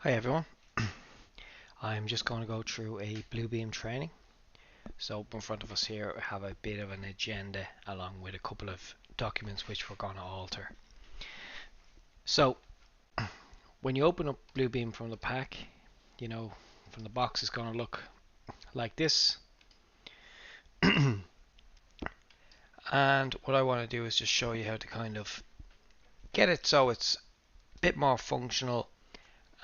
Hi everyone, I'm just going to go through a Bluebeam training. So up in front of us here we have a bit of an agenda along with a couple of documents which we're going to alter. So when you open up Bluebeam from the pack, from the box, it's going to look like this. And what I want to do is just show you how to kind of get it so it's a bit more functional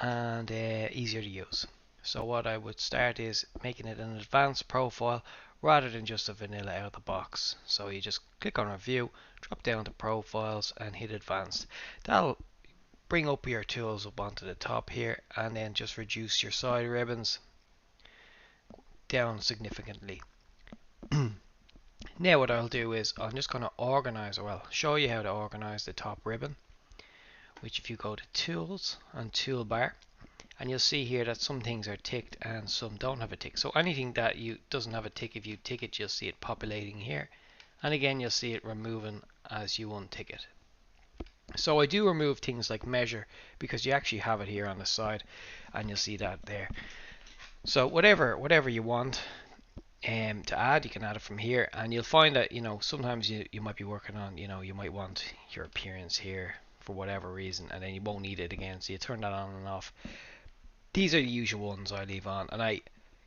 and easier to use. So what I would start is making it an advanced profile rather than just a vanilla out of the box. So you just click on Review, drop down to Profiles and hit Advanced. That'll bring up your tools up onto the top here, and then just reduce your side ribbons down significantly. Now what I'll do is I'm just going to organize, or I'll show you how to organize the top ribbon, which if you go to Tools and Toolbar, and you'll see here that some things are ticked and some don't have a tick. So anything that doesn't have a tick, if you tick it, you'll see it populating here, and again you'll see it removing as you untick it. So I do remove things like measure because you actually have it here on the side, and you'll see that there. So whatever you want to add, you can add it from here, and you'll find that sometimes you might be working on you might want your appearance here for whatever reason, and then you won't need it again, so you turn that on and off. These are the usual ones I leave on, and I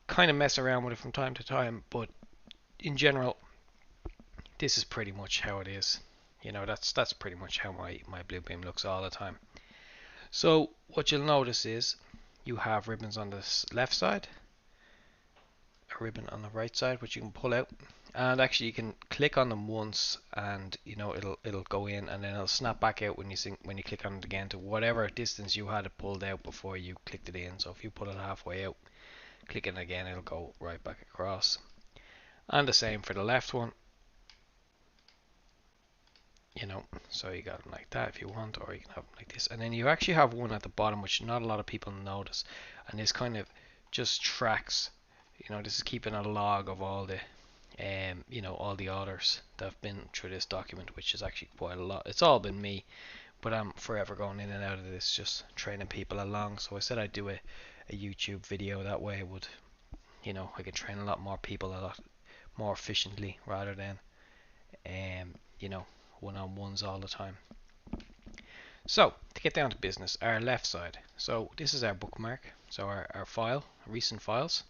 kind of mess around with it from time to time, but in general this is pretty much how it is. That's pretty much how my Bluebeam looks all the time. So what you'll notice is you have ribbons on the left side, a ribbon on the right side which you can pull out, and actually you can click on them once and it'll go in, and then it'll snap back out when you click on it again to whatever distance you had it pulled out before you clicked it in. So if you pull it halfway out, click it again, it'll go right back across. And the same for the left one. So you got them like that if you want, or you can have them like this. And then you actually have one at the bottom which not a lot of people notice, and this kind of just tracks, this is keeping a log of all the all the authors that have been through this document, which is actually quite a lot. It's all been me, but I'm forever going in and out of this, just training people along. So I said I'd do a YouTube video, that way it would, I could train a lot more people a lot more efficiently rather than one-on-ones all the time. So to get down to business, our left side. So this is our bookmark, so our file, recent files.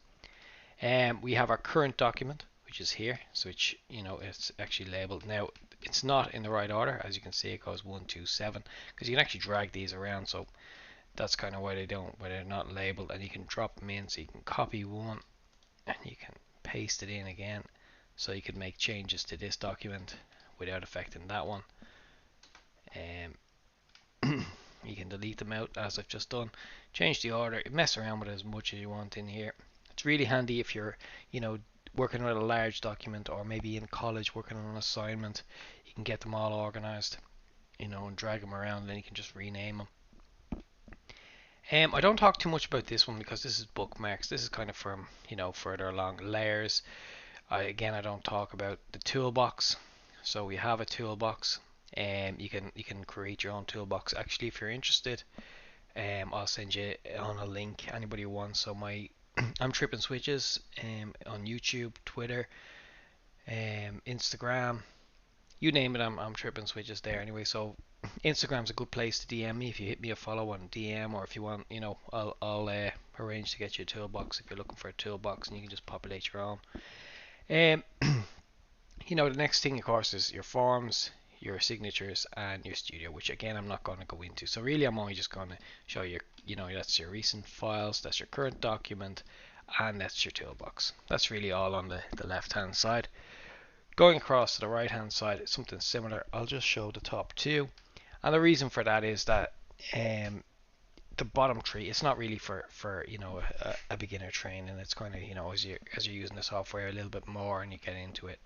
We have our current document, which is here, so which it's actually labeled. Now it's not in the right order, as you can see it goes 1, 2, 7, because you can actually drag these around, so that's kind of why they're not labeled. And you can drop them in, so you can copy one and you can paste it in again, so you can make changes to this document without affecting that one. You can delete them out as I've just done, change the order, mess around with it as much as you want in here. It's really handy if you're working with a large document, or maybe in college working on an assignment. You can get them all organized, and drag them around, and then you can just rename them. I don't talk too much about this one because this is bookmarks. This is kind of from further along layers. I don't talk about the toolbox. So we have a toolbox, and you can create your own toolbox. Actually, if you're interested, I'll send you on a link. Anybody who wants. So I'm Tripping Switches on YouTube, Twitter, Instagram, you name it. I'm Tripping Switches there anyway. So Instagram's a good place to DM me if you hit me a follow on DM, or if you want, I'll arrange to get you a toolbox if you're looking for a toolbox, and you can just populate your own. The next thing, of course, is your forms, your signatures, and your studio, which again I'm not going to go into. So really I'm only just going to show you, that's your recent files, that's your current document, and that's your toolbox. That's really all on the left hand side. Going across to the right hand side, it's something similar. I'll just show the top two, and the reason for that is that the bottom three, it's not really for a beginner training. It's kind of as you're using the software a little bit more and you get into it,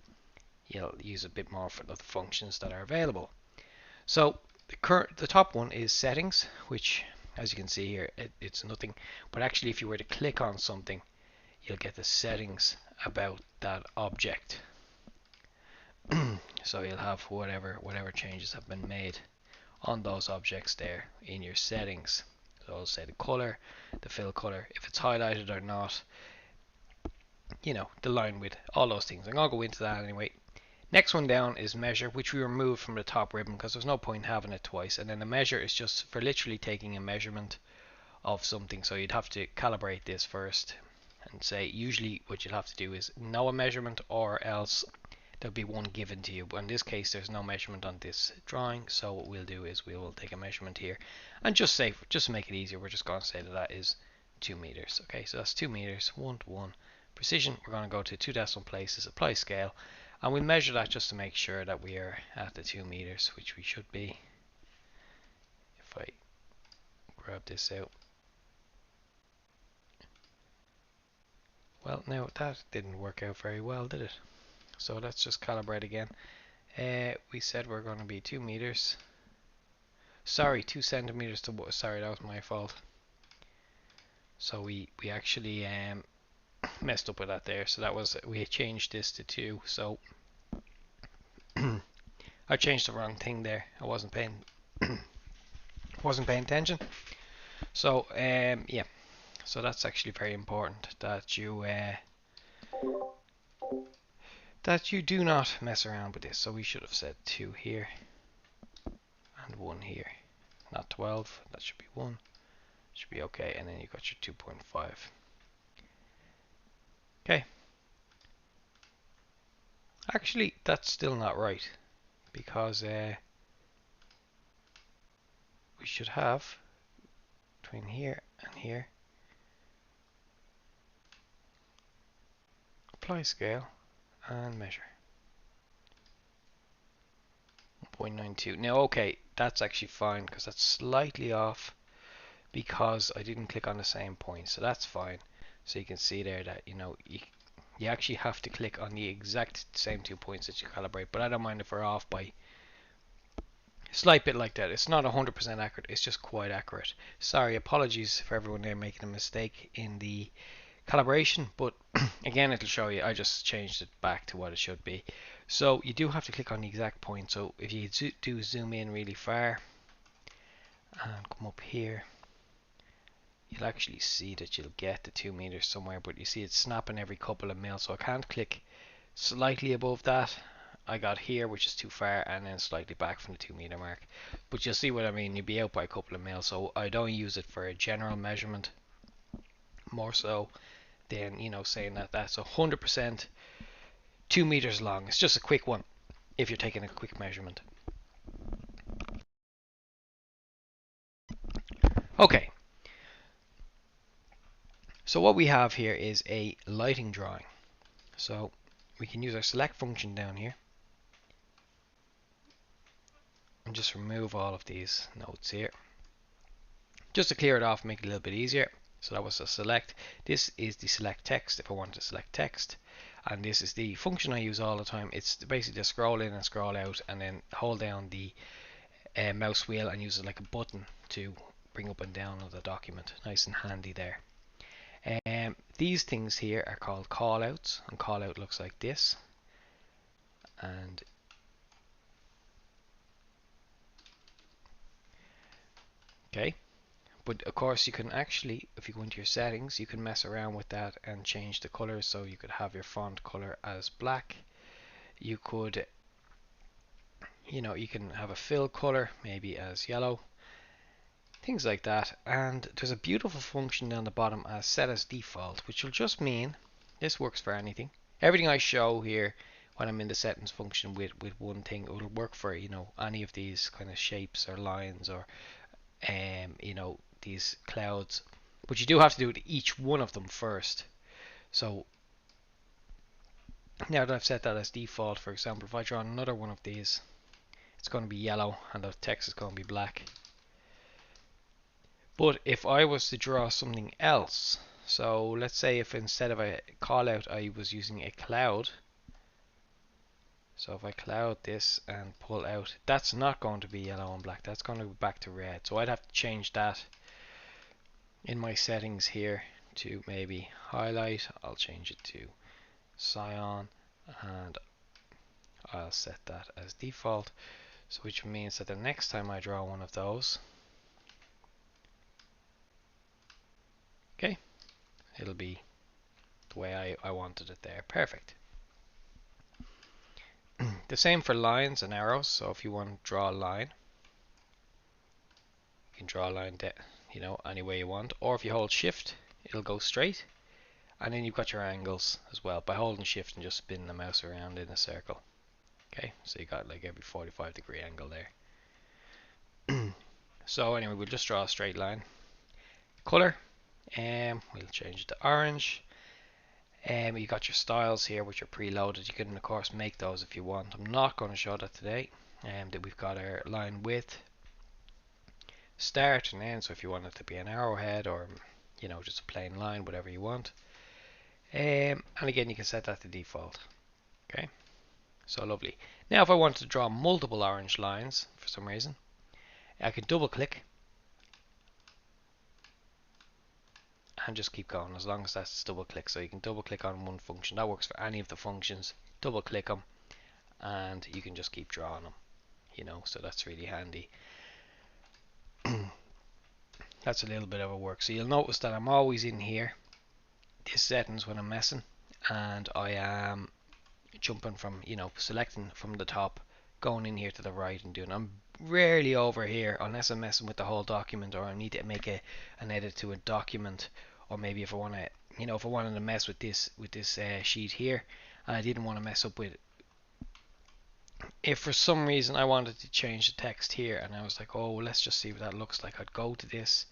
you'll use a bit more for the functions that are available. So the top one is settings, which as you can see here, it's nothing, but actually if you were to click on something, you'll get the settings about that object. So you'll have whatever changes have been made on those objects there in your settings. So I'll say the color, the fill color, if it's highlighted or not, you know, the line width, all those things. I'm going to go into that anyway. Next one down is measure, which we removed from the top ribbon because there's no point in having it twice. And then the measure is just for literally taking a measurement of something. So you'd have to calibrate this first and say, usually what you'll have to do is know a measurement, or else there'll be one given to you. But in this case, there's no measurement on this drawing. So what we'll do is we will take a measurement here and just to make it easier, we're just going to say that is 2 meters. Okay, so that's 2 meters, 1 to 1. Precision, we're going to go to 2 decimal places, apply scale, and we'll measure that just to make sure that we are at the 2 meters, which we should be. If I grab this out. Well, now that didn't work out very well, did it? So let's just calibrate again. We said we're going to be 2 meters. Sorry, 2 centimeters to, sorry, that was my fault. So we actually messed up with that there. So that was, we changed this to 2. So I changed the wrong thing there. I wasn't paying attention. So yeah, so that's actually very important that you do not mess around with this. So we should have said 2 here and 1 here, not 12. That should be 1. Should be okay. And then you got your 2.5. Okay. Actually, that's still not right, because we should have between here and here, apply scale and measure 1.92. Now okay, that's actually fine because that's slightly off because I didn't click on the same point, so that's fine. So you can see there that, you know, you actually have to click on the exact same 2 points that you calibrate, but I don't mind if we're off by a slight bit like that. It's not 100% accurate, it's just quite accurate. Sorry, apologies for everyone there making a mistake in the calibration, but again, it'll show you. I just changed it back to what it should be. So you do have to click on the exact point. So if you do zoom in really far and come up here, you'll actually see that you'll get the 2 meters somewhere, but you see it's snapping every couple of mil, so I can't click slightly above that. I got here, which is too far, and then slightly back from the 2 meter mark. But you'll see what I mean. You'll be out by a couple of mil, so I don't use it for a general measurement, more so than, you know, saying that that's 100% 2 meters long. It's just a quick one if you're taking a quick measurement. Okay, so what we have here is a lighting drawing. So we can use our select function down here and just remove all of these notes here just to clear it off and make it a little bit easier. So that was a select. This is the select text if I want to select text, and this is the function I use all the time. It's basically just scroll in and scroll out and then hold down the mouse wheel and use it like a button to bring up and down on the document. Nice and handy there. These things here are called callouts, and callout looks like this. And okay, but of course you can actually, if you go into your settings, you can mess around with that and change the color. So you could have your font color as black. You could, you know, you can have a fill color maybe as yellow, things like that. And there's a beautiful function down the bottom as set as default, which will just mean this works for anything. Everything I show here when I'm in the settings function with one thing, it will work for, you know, any of these kind of shapes or lines or you know, these clouds. But you do have to do it each one of them first. So now that I've set that as default, for example, if I draw another one of these, it's going to be yellow and the text is going to be black. But if I was to draw something else, so let's say if instead of a call out I was using a cloud, so if I cloud this and pull out, that's not going to be yellow and black, that's going to go back to red. So I'd have to change that in my settings here to maybe highlight. I'll change it to cyan and I'll set that as default, so which means that the next time I draw one of those, Okay, it'll be the way I wanted it there. Perfect. The same for lines and arrows. So if you want to draw a line, you can draw a line any way you want. Or if you hold shift, it'll go straight. And then you've got your angles as well by holding shift and just spinning the mouse around in a circle. Okay, so you got like every 45-degree angle there. So anyway, we'll just draw a straight line. Color, we'll change it to orange. You got your styles here which are preloaded. You can of course make those if you want. I'm not going to show that today. That we've got our line width, start and end. So if you want it to be an arrowhead or just a plain line, whatever you want. And again, you can set that to default. Okay, so lovely. Now if I wanted to draw multiple orange lines for some reason, I could double click and just keep going as long as that's double click. So you can double click on one function. That works for any of the functions. Double click them and you can just keep drawing them. So that's really handy. That's a little bit of a work. So you'll notice that I'm always in here, this settings when I'm messing, and I am jumping from, selecting from the top, going in here to the right and doing. I'm rarely over here unless I'm messing with the whole document or I need to make an edit to a document, or maybe if I want to, if I wanted to mess with this sheet here, and I didn't want to mess up with. If for some reason I wanted to change the text here and I was like, oh, let's just see what that looks like, I'd go to this,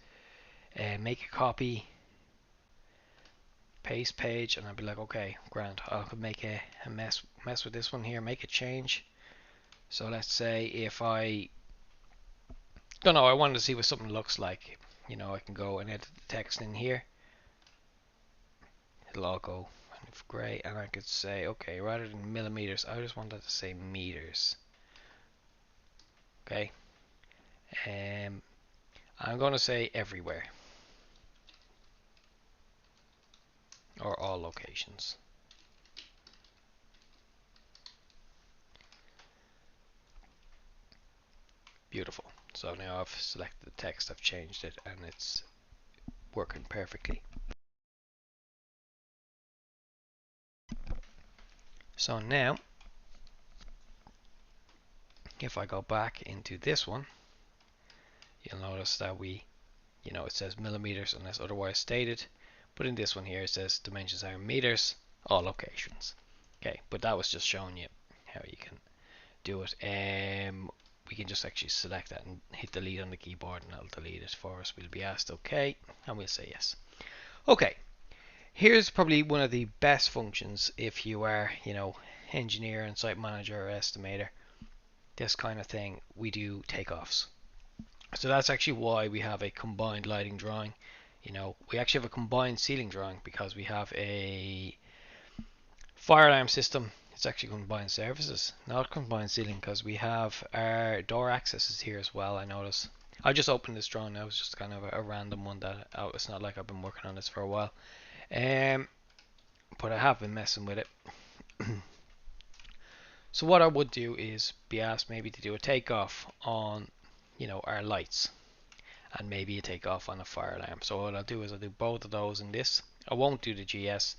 make a copy, paste page, and I'd be like, okay, grand, I could make a mess with this one here, make a change. So let's say if I don't know, I wanted to see what something looks like, I can go and edit the text in here. It'll all go grey, and I could say, okay, rather than millimeters, I just want that to say meters. Okay, I'm going to say everywhere or all locations. Beautiful. So now I've selected the text, I've changed it, and it's working perfectly. So now, if I go back into this one, you'll notice that it says millimeters unless otherwise stated. But in this one here, it says dimensions are meters, all locations. Okay, but that was just showing you how you can do it. We can just actually select that and hit delete on the keyboard and that'll delete it for us. We'll be asked okay, and we'll say yes. Okay, here's probably one of the best functions if you are, engineer and site manager or estimator. This kind of thing, we do takeoffs. So that's actually why we have a combined lighting drawing. We actually have a combined ceiling drawing because we have a fire alarm system. It's actually combined services, not combined ceiling, because we have our door accesses here as well. I notice. I just opened this drawing now. It's just kind of a random one that it's not like I've been working on this for a while. But I have been messing with it. So what I would do is be asked maybe to do a takeoff on, our lights, and maybe a takeoff on a fire alarm. So what I'll do is I'll do both of those in this. I won't do the GS.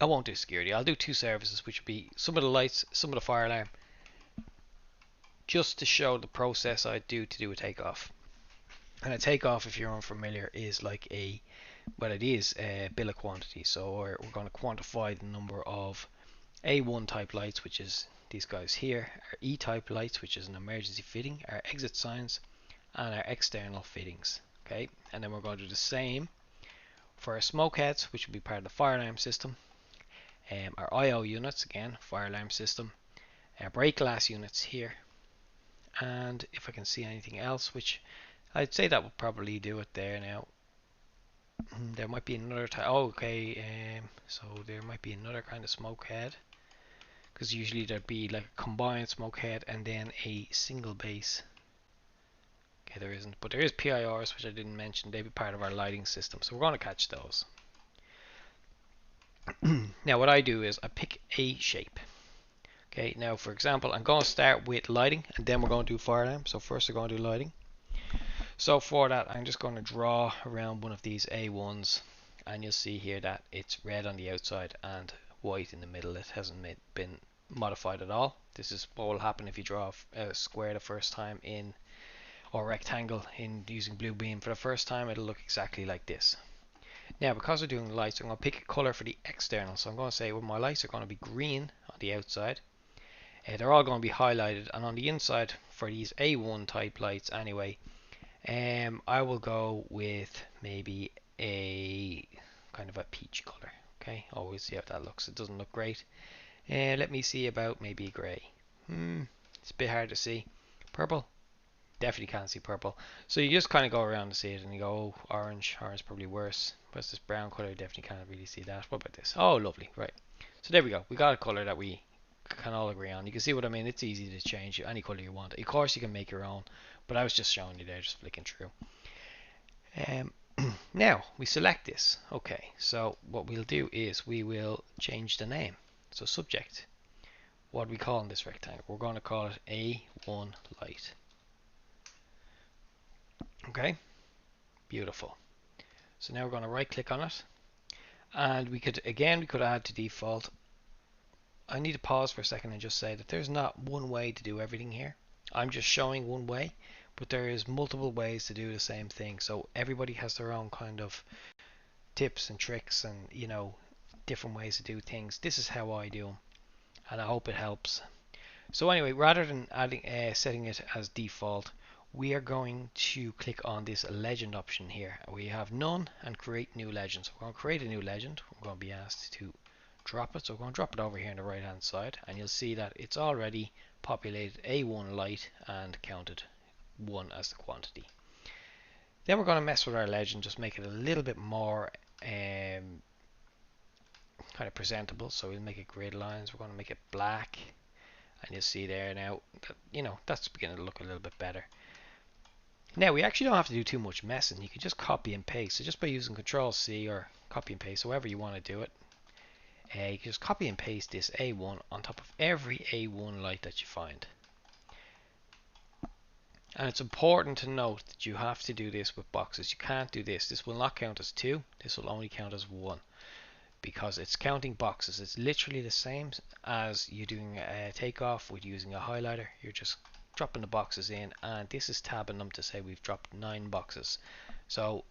I won't do security. I'll do two services, which would be some of the lights, some of the fire alarm, just to show the process I do to do a takeoff. And a takeoff, if you're unfamiliar, is like it is a bill of quantity. So we're going to quantify the number of A1 type lights, which is these guys here, our E type lights, which is an emergency fitting, our exit signs, and our external fittings. Okay, and then we're going to do the same for our smoke heads, which will be part of the fire alarm system. Our IO units, again, fire alarm system. Our break glass units here. And if I can see anything else, which I'd say that will probably do it there now. There might be another type. Oh, okay. So there might be another kind of smoke head, because usually there'd be like a combined smoke head and then a single base. Okay, there isn't, but there is PIRs, which I didn't mention. They'd be part of our lighting system, so we're going to catch those. Now what I do is I pick a shape. Okay, now for example, I'm going to start with lighting and then we're going to do fire alarm. So first we're going to do lighting. So for that, I'm just going to draw around one of these A1s, and you'll see here that it's red on the outside and white in the middle. It hasn't been modified at all. This is what will happen if you draw a square the first time in, or rectangle in using Bluebeam for the first time. It'll look exactly like this. Now, because we're doing lights, I'm going to pick a color for the external. So I'm going to say, well, my lights are going to be green on the outside. They're all going to be highlighted, and on the inside for these A1 type lights anyway, I will go with maybe a kind of a peach color. Okay, always see how that looks. It doesn't look great. Let me see about maybe grey. It's a bit hard to see. Purple. Definitely can't see purple. So you just kind of go around to see it, and you go, oh, orange. Orange probably worse. What's this brown color? Definitely can't really see that. What about this? Oh, lovely. Right. So there we go. We got a color that we can all agree on. You can see what I mean. It's easy to change any color you want. Of course, you can make your own, but I was just showing you there, just flicking through. Now we select this. Okay, so what we'll do is we will change the name. So subject, what are we calling this rectangle? We're going to call it A1 light. Okay, beautiful. So now we're going to right click on it, and we could add to default. I need to pause for a second and just say that there's not one way to do everything here. I'm just showing one way, but there is multiple ways to do the same thing. So everybody has their own kind of tips and tricks, and different ways to do things. This is how I do them, and I hope it helps. So anyway, rather than setting it as default, we are going to click on this legend option here. We have none and create new legend. So we're going to create a new legend. We're going to be asked to drop it. So we're going to drop it over here on the right hand side, and you'll see that it's already populated A1 light and counted 1 as the quantity. Then we're going to mess with our legend, just make it a little bit more kind of presentable. So we'll make it grid lines. We're going to make it black, and you'll see there now that that's beginning to look a little bit better. Now we actually don't have to do too much messing. You can just copy and paste. So just by using Control C or copy and paste, however you want to do it, you can just copy and paste this A1 on top of every A1 light that you find. And it's important to note that you have to do this with boxes. You can't do this. This will not count as 2. This will only count as 1, because it's counting boxes. It's literally the same as you doing a takeoff with using a highlighter. You're just dropping the boxes in, and this is tabbing them to say we've dropped 9 boxes. So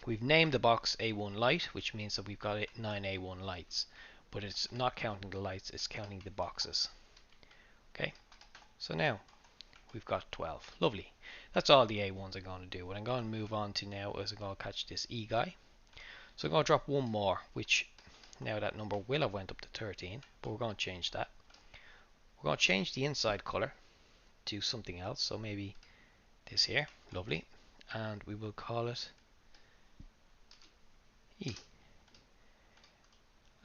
we've named the box A1 light, which means that we've got 9 A1 lights, but it's not counting the lights, it's counting the boxes. Okay, so now we've got 12. Lovely. That's all the A1s are going to do. What I'm going to move on to now is I'm going to catch this E guy. So I'm going to drop one more, which now that number will have went up to 13, but we're going to change that. We're going to change the inside color to something else, so maybe this here. Lovely. And we will call it E.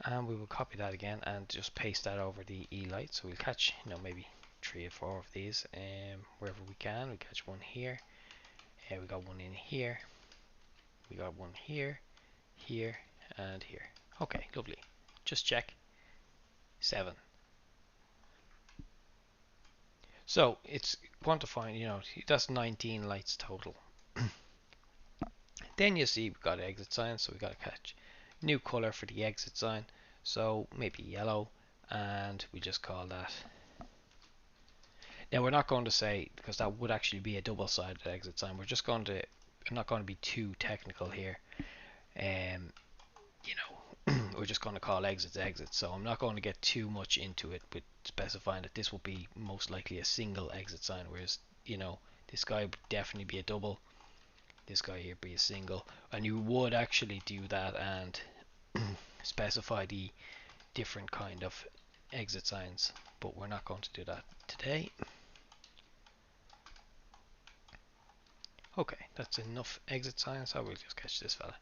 And we will copy that again and just paste that over the E light. So we'll catch maybe 3 or 4 of these wherever we can. We catch one here, we got one in here, we got one here, here, and here. Okay, lovely. Just check. 7. So it's quantifying, that's 19 lights total. Then you see we've got exit signs, so we've got to catch new color for the exit sign. So maybe yellow, and we just call that. Now we're not going to say, because that would actually be a double-sided exit sign. We're not going to be too technical here. We're just going to call exits exits. So I'm not going to get too much into it with specifying that this will be most likely a single exit sign, whereas this guy would definitely be a double. This guy here be a single, and you would actually do that and specify the different kind of exit signs, but we're not going to do that today. Okay, that's enough exit signs. I will just catch this fella.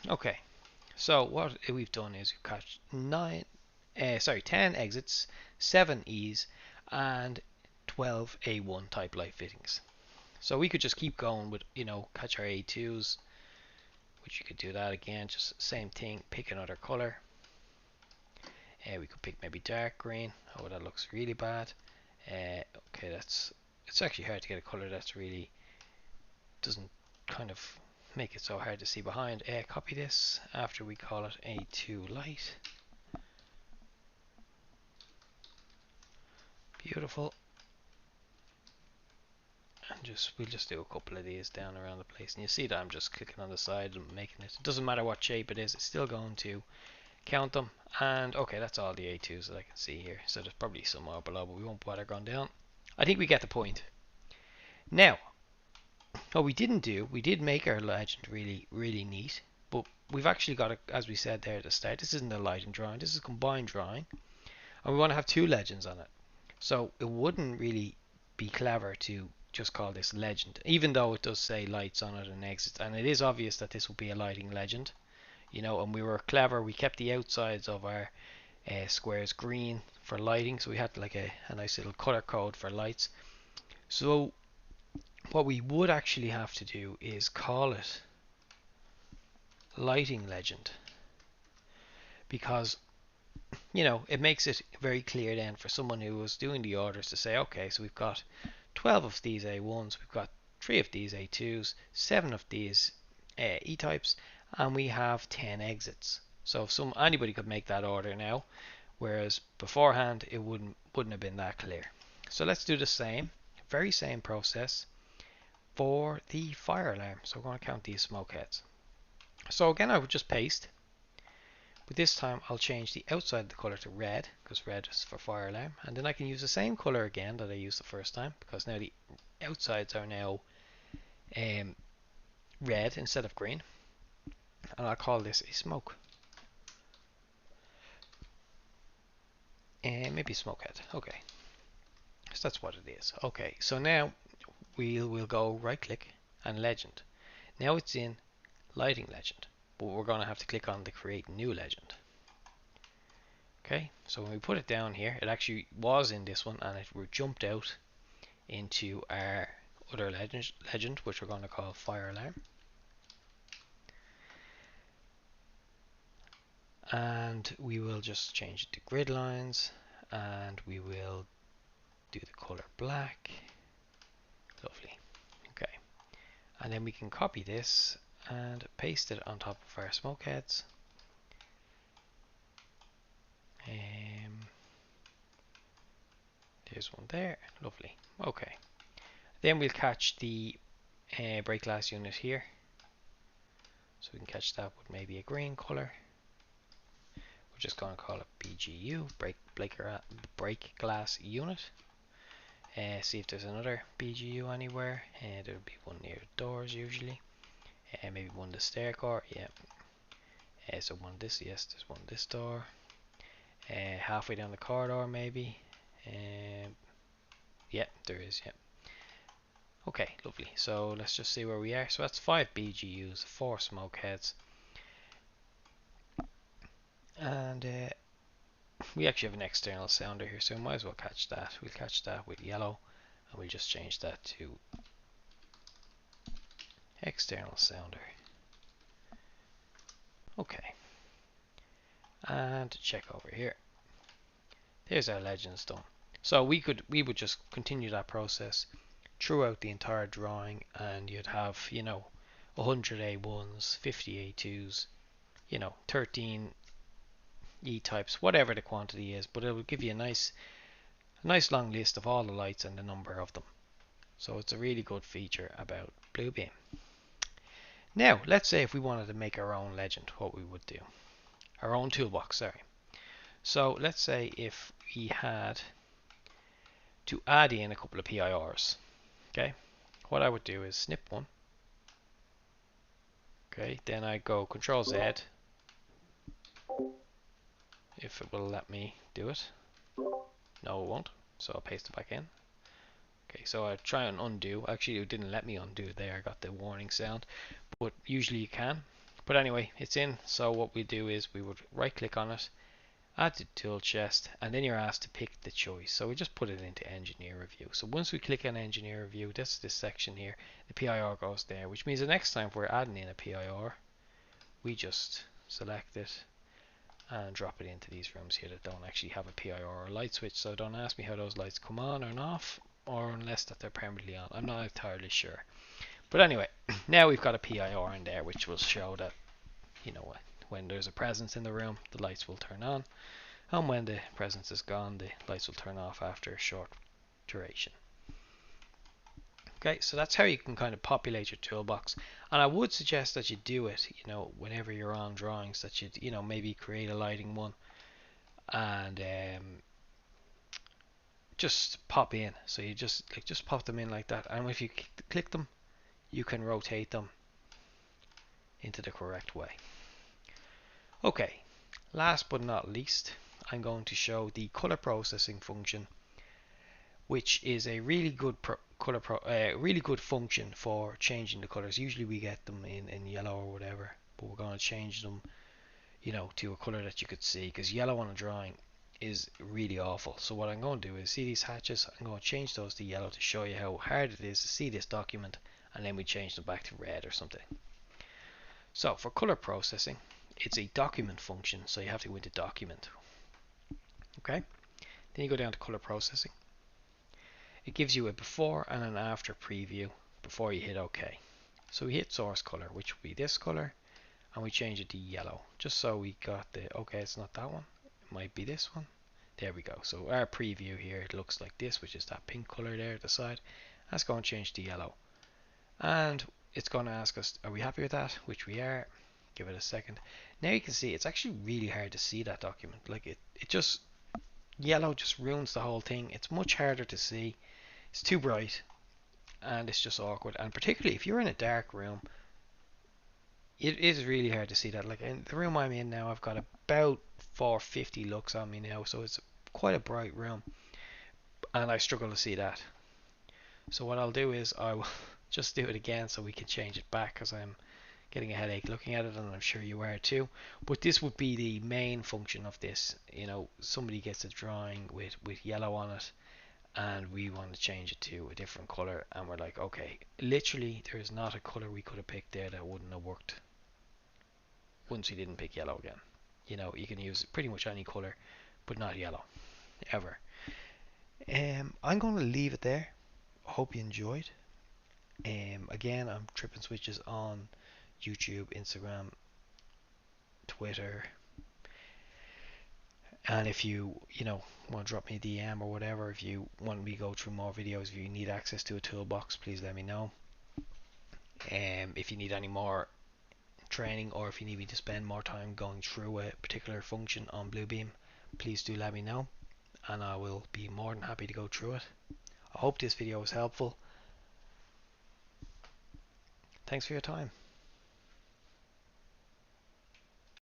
Okay, so what we've done is we've catch 10 exits, 7 E's, and 12 A1 type light fittings. So we could just keep going with, catch our A2s, which you could do that again, just same thing, pick another color. We could pick maybe dark green. Oh, that looks really bad. Okay, that's it's actually hard to get a color that's really doesn't kind of make it so hard to see behind. Copy this after we call it A2 light. Beautiful. And we'll just do a couple of these down around the place, and you see that I'm just clicking on the side and making it. It doesn't matter what shape it is, it's still going to count them. And okay, that's all the A2s that I can see here. So there's probably some more below, but we won't bother going down. I think we get the point. Now, what we didn't do, we did make our legend really neat, but we've actually got a, as we said there at the start, this isn't a lighting drawing, this is a combined drawing, and we want to have two legends on it. So it wouldn't really be clever to just call this legend, even though it does say lights on it and exits, and it is obvious that this will be a lighting legend, you know. And we were clever, we kept the outsides of our squares green for lighting, so we had like a nice little color code for lights. So what we would actually have to do is call it lighting legend, because you know it makes it very clear then for someone who was doing the orders to say, okay, so we've got 12 of these A1s, we've got 3 of these A2s, 7 of these E-types, and we have 10 exits. So if anybody could make that order now, whereas beforehand it wouldn't have been that clear. So let's do the same, very same process for the fire alarm. So we're going to count these smoke heads. So again, I would just paste, but this time I'll change the outside of the color to red, because red is for fire alarm, and then I can use the same color again that I used the first time, because now the outsides are now red instead of green, and I'll call this a smoke, and maybe smoke head. Okay, so that's what it is. Okay, so now we'll go right click and legend. Now it's in lighting legend, but we're going to have to click on the create new legend. Okay, so when we put it down here, it actually was in this one, and it jumped out into our other legend, which we're going to call fire alarm. And we will just change it to grid lines, and we will do the color black. Lovely. Okay, and then we can copy this and paste it on top of our smoke heads. There's one there. Lovely. Okay, then we'll catch the brake glass unit here, so we can catch that with maybe a green color. We're just going to call it BGU, brake glass unit. See if there's another BGU anywhere. There'll be one near the doors usually. Maybe one the stair core. Yeah. So one this. Yes, there's one this door. Halfway down the corridor maybe. Yeah, there is. Yeah. Okay, lovely. So let's just see where we are. So that's 5 BGUs, 4 smoke heads, and we actually have an external sounder here, so we might as well catch that. We'll catch that with yellow, and we'll just change that to external sounder. Okay, and check over here. There's our legends done. So we would just continue that process throughout the entire drawing, and you'd have, you know, 100 A1s, 50 A2s, you know, 13 E-types, whatever the quantity is, but it will give you a nice long list of all the lights and the number of them. So it's a really good feature about Bluebeam. Now, let's say if we wanted to make our own legend, what we would do. Our own toolbox, sorry. So let's say if we had to add in a couple of PIRs. Okay, what I would do is snip one. Okay, then I go Control Z, if it will let me do it. No, it won't, so I'll paste it back in. Okay, so I try and undo. Actually, it didn't let me undo there. I got the warning sound, but usually you can. But anyway, it's in. So what we do is we would right click on it, add to tool chest, and then you're asked to pick the choice. So we just put it into engineer review. So once we click on engineer review, this section here, the PIR goes there, which means the next time we're adding in a PIR, we just select it and drop it into these rooms here that don't actually have a PIR or light switch. So don't ask me how those lights come on or off. or unless that they're permanently on. I'm not entirely sure. But anyway, now we've got a PIR in there which will show that, you know, when there's a presence in the room, the lights will turn on, and when the presence is gone, the lights will turn off after a short duration. Okay, so that's how you can kind of populate your toolbox, and I would suggest that you do it, you know, whenever you're on drawings, that you know, maybe create a lighting one and just pop in. So you just pop them in like that, and if you click them, you can rotate them into the correct way. Okay, last but not least, I'm going to show the color processing function, which is a really good really good function for changing the colors. Usually we get them in yellow or whatever, but we're going to change them, you know, to a color that you could see, because yellow on a drawing is really awful. So what I'm going to do is, see these hatches, I'm going to change those to yellow to show you how hard it is to see this document, and then we change them back to red or something. So for color processing, it's a document function, so you have to go into document. Okay, then you go down to color processing. It gives you a before and an after preview before you hit OK. So we hit source color, which will be this color, and we change it to yellow, just so we got the, okay, it's not that one, it might be this one. There we go. So our preview here, it looks like this, which is that pink color there at the side. That's going to change to yellow, and it's going to ask us, are we happy with that? Which we are. Give it a second. Now you can see it's actually really hard to see that document. Like it just, yellow just ruins the whole thing. It's much harder to see. It's too bright, and it's just awkward. And particularly if you're in a dark room, it is really hard to see that. Like in the room I'm in now, I've got about 450 lux on me now, so it's quite a bright room, and I struggle to see that. So what I'll do is I will just do it again so we can change it back, because I'm getting a headache looking at it, and I'm sure you are too. But this would be the main function of this. You know, somebody gets a drawing with yellow on it, and we want to change it to a different color, and we're like, okay, literally there is not a color we could have picked there that wouldn't have worked once we didn't pick yellow again. You know, you can use pretty much any color, but not yellow, ever. I'm going to leave it there. Hope you enjoyed. Again, I'm tripping switches on YouTube, Instagram, Twitter, and if you know, want to drop me a DM or whatever, if you want me to go through more videos, if you need access to a toolbox, please let me know. If you need any more training, or if you need me to spend more time going through a particular function on Bluebeam, please do let me know, and I will be more than happy to go through it. I hope this video was helpful. Thanks for your time.